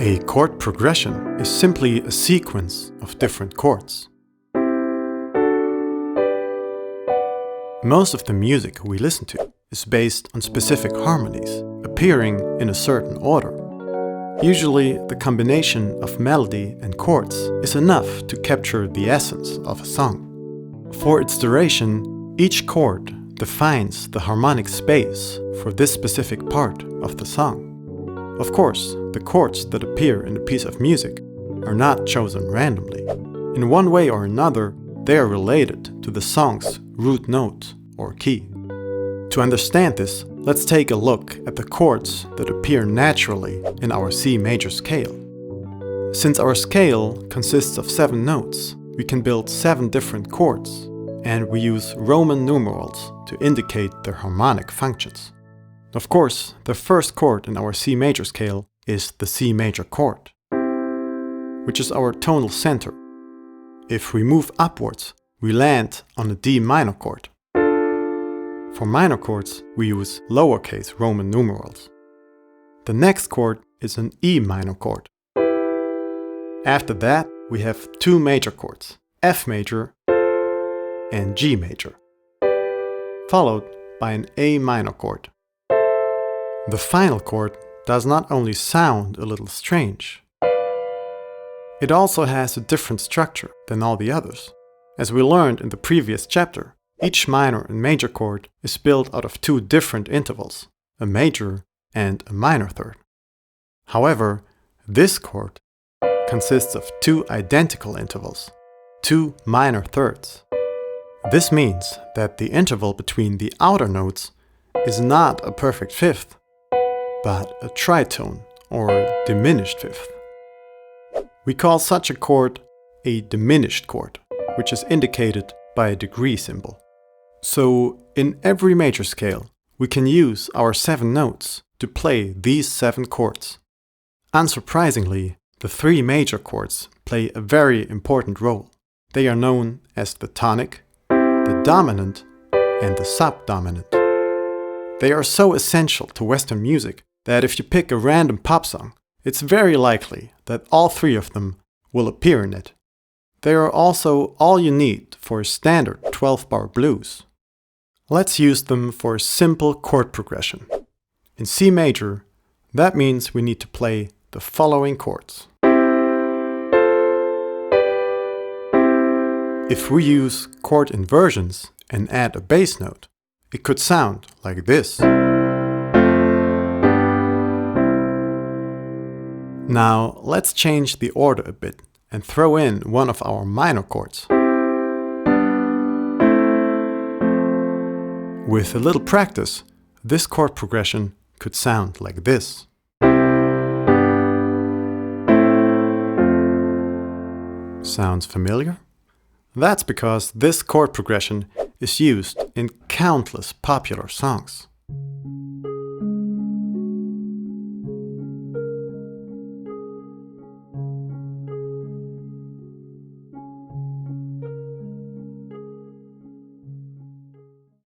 A chord progression is simply a sequence of different chords. Most of the music we listen to is based on specific harmonies, appearing in a certain order. Usually, the combination of melody and chords is enough to capture the essence of a song. For its duration, each chord defines the harmonic space for this specific part of the song. Of course, the chords that appear in a piece of music are not chosen randomly. In one way or another, they are related to the song's root note or key. To understand this, let's take a look at the chords that appear naturally in our C major scale. Since our scale consists of 7 notes, we can build 7 different chords, and we use Roman numerals to indicate their harmonic functions. Of course, the first chord in our C major scale is the C major chord, which is our tonal center. If we move upwards, we land on a D minor chord. For minor chords, we use lowercase Roman numerals. The next chord is an E minor chord. After that, we have 2 major chords, F major and G major, followed by an A minor chord. The final chord does not only sound a little strange, it also has a different structure than all the others. As we learned in the previous chapter, each minor and major chord is built out of 2 different intervals, a major and a minor third. However, this chord consists of 2 identical intervals, 2 minor thirds. This means that the interval between the outer notes is not a perfect fifth, but a tritone or diminished fifth. We call such a chord a diminished chord, which is indicated by a degree symbol. So, in every major scale, we can use our 7 notes to play these 7 chords. Unsurprisingly, the 3 major chords play a very important role. They are known as the tonic, the dominant, and the subdominant. They are so essential to Western music that if you pick a random pop song, it's very likely that all 3 of them will appear in it. They are also all you need for a standard 12-bar blues. Let's use them for a simple chord progression. In C major, that means we need to play the following chords. If we use chord inversions and add a bass note, it could sound like this. Now, let's change the order a bit and throw in one of our minor chords. With a little practice, this chord progression could sound like this. Sounds familiar? That's because this chord progression is used in countless popular songs.